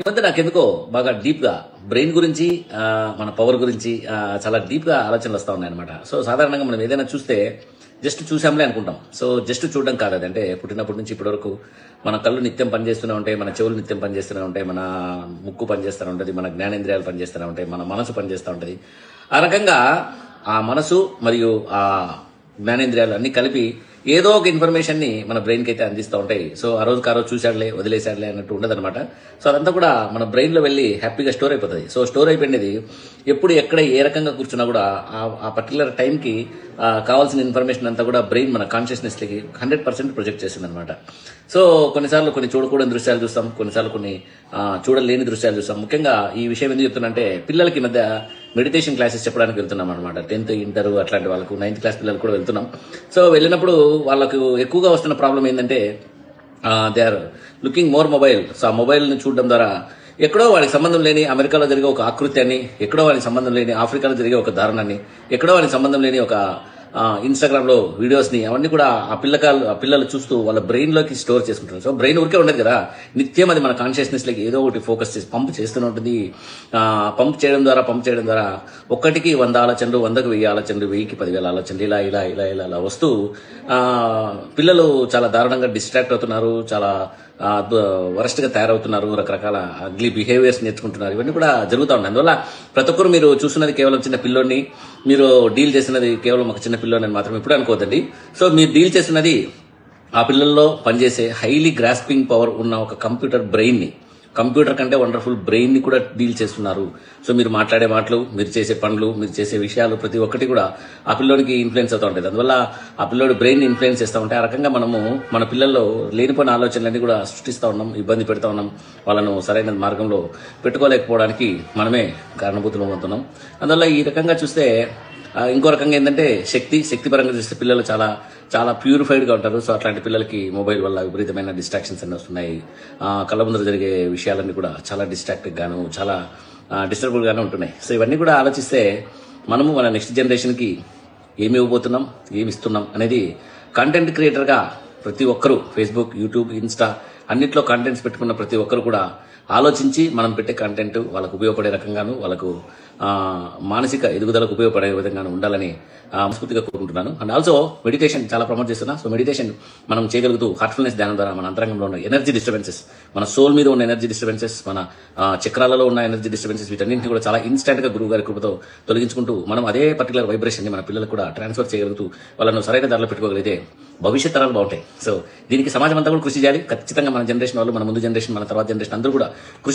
ఈ మధ్య నాకెందుకో బాగా డీప్ గా బ్రెయిన్ గురించి మన పవర్ గురించి చాలా డీప్ గా ఆలోచనలు వస్తా ఉన్నాయి అనమాట. సో సాధారణంగా మనం ఏదైనా చూస్తే జస్ట్ చూసాంలే అనుకుంటాం. సో జస్ట్ చూడడం కాదు అది. అంటే పుట్టినప్పటి నుంచి ఇప్పటి వరకు మన కళ్ళు నిత్యం పనిచేస్తూనే ఉంటాయి, మన చెవులు నిత్యం పనిచేస్తూనే ఉంటాయి, మన ముక్కు పనిచేస్తూనే ఉంటుంది, మన జ్ఞానేంద్రియాలు పనిచేస్తూనే ఉంటాయి, మన మనసు పనిచేస్తూ ఉంటుంది. ఆ రకంగా ఆ మనసు మరియు ఆ జ్ఞానేంద్రియాలు అన్ని కలిపి ఏదో ఒక ఇన్ఫర్మేషన్ ని మన బ్రెయిన్ కి అయితే అందిస్తూ ఉంటాయి. సో ఆ రోజుకి ఆ రోజు చూసాడులే వదిలేసాడులే అన్నట్టు ఉండదన్నమాట. సో అదంతా కూడా మన బ్రెయిన్ లో వెళ్ళి హ్యాపీగా స్టోర్ అయిపోతుంది. సో స్టోర్ అయిపోయినది ఎప్పుడు ఎక్కడ ఏ రకంగా కూర్చున్నా కూడా ఆ పర్టికులర్ టైంకి కావాల్సిన ఇన్ఫర్మేషన్ అంతా కూడా బ్రెయిన్ మన కాన్షియస్నెస్ కి 100% ప్రొజెక్ట్ చేస్తుంది అనమాట. సో కొన్నిసార్లు కొన్ని చూడకూడని దృశ్యాలు చూస్తాం, కొన్నిసార్లు కొన్ని చూడలేని దృశ్యాలు చూస్తాం. ముఖ్యంగా ఈ విషయం ఎందుకు చెప్తున్నా పిల్లలకి మధ్య మెడిటేషన్ క్లాసెస్ చెప్పడానికి వెళ్తున్నాం అనమాట. 10th ఇంటర్ అట్లాంటి వాళ్ళకు 9th క్లాస్ పిల్లలు కూడా వెళ్తున్నాం. సో వెళ్ళినప్పుడు వాళ్ళకు ఎక్కువగా వస్తున్న ప్రాబ్లం ఏంటంటే they are looking more mobile. So ఆ మొబైల్ ని చూడడం ద్వారా ఎక్కడో వాడికి సంబంధం లేని అమెరికాలో జరిగే ఒక ఆకృత్యాన్ని, ఎక్కడో వాడికి సంబంధం లేని ఆఫ్రికాలో జరిగే ఒక దారుణాన్ని, ఎక్కడో వాడికి సంబంధం లేని ఒక ఇన్స్టాగ్రామ్ లో వీడియోస్ ని అవన్నీ కూడా ఆ పిల్లలు చూస్తూ వాళ్ళ బ్రెయిన్ లోకి స్టోర్ చేసుకుంటారు. సో బ్రెయిన్ ఊరికే ఉండదు కదా, నిత్యం అది మన కాన్షియస్నెస్ లకి ఏదో ఒకటి ఫోకస్ చేసి పంప్ చేస్తూనే ఉంటుంది. పంప్ చేయడం ద్వారా ఒక్కటికి 100 ఆలోచనలు, 100కి 1000 ఆలోచనలు, 1000కి 10,000 ఆలోచనలు, ఇలా ఇలా ఇలా ఇలా ఇలా వస్తూ పిల్లలు చాలా దారుణంగా డిస్ట్రాక్ట్ అవుతున్నారు, చాలా వరస్ట్ గా తయారవుతున్నారు, రకరకాల అగ్లీ బిహేవియర్స్ నేర్చుకుంటున్నారు. ఇవన్నీ కూడా జరుగుతూ ఉన్నాయి. అందువల్ల ప్రతి ఒక్కరు మీరు చూస్తున్నది కేవలం చిన్న పిల్లోని, మీరు డీల్ చేస్తున్నది కేవలం ఒక చిన్న పిల్లోని అని మాత్రం ఎప్పుడు అనుకోవద్దండి. సో మీరు డీల్ చేస్తున్నది ఆ పిల్లల్లో పనిచేసే హైలీ గ్రాస్పింగ్ పవర్ ఉన్న ఒక కంప్యూటర్ బ్రెయిన్ ని, కంప్యూటర్ కంటే వండర్ఫుల్ బ్రెయిన్ ని కూడా డీల్ చేస్తున్నారు. సో మీరు మాట్లాడే మాటలు, మీరు చేసే పనులు, మీరు చేసే విషయాలు ప్రతి ఒక్కటి కూడా ఆ పిల్లోనికి ఇన్ఫ్లుయెన్స్ అవుతూ ఉంటుంది. అందువల్ల ఆ పిల్లోడి బ్రెయిన్ ని ఇన్ఫ్లుయెన్స్ చేస్తూ ఉంటాయి. ఆ రకంగా మనము మన పిల్లల్లో లేనిపోయిన ఆలోచనలన్నీ కూడా సృష్టిస్తూ ఉన్నాం, ఇబ్బంది పెడతా ఉన్నాం, వాళ్ళను సరైన మార్గంలో పెట్టుకోలేకపోవడానికి మనమే కారణభూతులు అవుతున్నాం. అందువల్ల ఈ రకంగా చూస్తే ఇంకో రకంగా ఏంటంటే శక్తి పరంగా చూస్తే పిల్లలు చాలా చాలా ప్యూరిఫైడ్ గా ఉంటారు. సో అట్లాంటి పిల్లలకి మొబైల్ వల్ల విపరీతమైన డిస్ట్రాక్షన్స్ అన్నీ వస్తున్నాయి. కళ్ళ ముందర జరిగే విషయాలన్నీ కూడా చాలా డిస్ట్రాక్టివ్ గాను, చాలా డిస్టర్బుల్ గానే ఉంటున్నాయి. సో ఇవన్నీ కూడా ఆలోచిస్తే మనము మన నెక్స్ట్ జనరేషన్ కి ఏమి ఇవ్వబోతున్నాం, ఏమి ఇస్తున్నాం అనేది కంటెంట్ క్రియేటర్ గా ప్రతి ఒక్కరూ ఫేస్బుక్, యూట్యూబ్, ఇన్స్టా అన్నిట్లో కంటెంట్స్ పెట్టుకున్న ప్రతి ఒక్కరు కూడా ఆలోచించి మనం పెట్టే కంటెంట్ వాళ్ళకు ఉపయోగపడే రకంగాను, వాళ్ళకు మానసిక ఎదుగుదలకు ఉపయోగపడే విధంగాను ఉండాలని మనస్ఫూర్తిగా కోరుకుంటున్నాను. అండ్ ఆల్సో మెడిటేషన్ చాలా ప్రమోట్ చేస్తున్నా. సో మెడిటేషన్ మనం చేయగలుగుతూ హార్ట్ఫుల్నెస్ ధ్యానం ద్వారా మన అంతరంగంలో ఉన్న ఎనర్జీ డిస్టర్బెన్సెస్, మన సోల్ మీద ఉన్న ఎనర్జీ డిస్టర్బెన్సెస్, మన చక్రాలలో ఉన్న ఎనర్జీ డిస్టర్బెన్సెస్, వీటన్నింటినీ కూడా చాలా ఇన్స్టెంట్ గా గురువు గారి కృపతో తొలగించుకుంటూ మనం అదే పర్టికులర్ వైబ్రేషన్ ని మన పిల్లలకు కూడా ట్రాన్స్ఫర్ చేయగలుగుతూ వాళ్ళను సరైన దారిలో పెట్టుకోగలిగితే భవిష్యత్ తరాలు బాగుంటాయి. సో దీనికి సమాజం అంతా కూడా కృషి చేయాలి. ఖచ్చితంగా మన జనరేషన్ వాళ్ళు, మన ముందు జనరేషన్, మన తర్వాత జనరేషన్ అందరూ కూడా కృషి